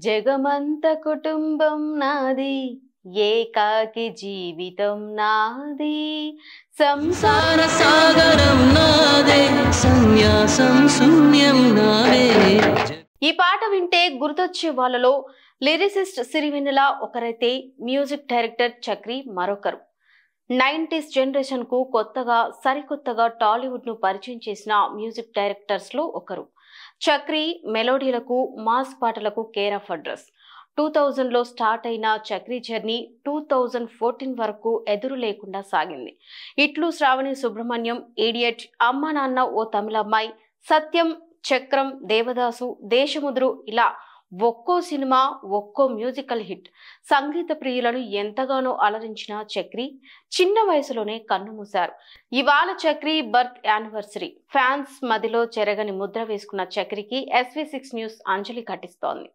జగమంత కుటుంబం నాది, ఏకాకి జీవితం నాది, సంసార సాగరం నాదే, సన్యాసం శూన్యం నాదే. ఈ పాట వింటే గుర్తొచ్చే వాళ్ళలో లిరిసిస్ట్ సిరివెన్నెల ఒకరైతే మ్యూజిక్ డైరెక్టర్ చక్రి మరొకరు. 90s జనరేషన్ కు సరికొత్తగా టాలీవుడ్ ను పరిచయం చేసిన మ్యూజిక్ డైరెక్టర్స్ లో ఒకరు. చక్రి మెలోడీలకు, మాస్ పాటలకు కేర్ ఆఫ్ అడ్రస్. 2000లో స్టార్ట్ అయిన చక్రి జర్నీ 2014 వరకు ఎదురు లేకుండా సాగింది. ఇట్లు శ్రావణి సుబ్రహ్మణ్యం, ఇడియట్, అమ్మ నాన్న ఓ తమిళమ్మాయి, సత్యం, చక్రం, దేవదాసు, దేశముద్రు ఇలా ఒక్కో సినిమా ఒక్కో మ్యూజికల్ హిట్. సంగీత ప్రియులను ఎంతగానో అలరించిన చక్రి చిన్న వయసులోనే కన్నుమూశారు. ఇవాళ చక్రి బర్త్ యానివర్సరీ. ఫ్యాన్స్ మదిలో చెరగని ముద్ర వేసుకున్న చక్రికి SV6 న్యూస్ అంజలి ఘటిస్తోంది.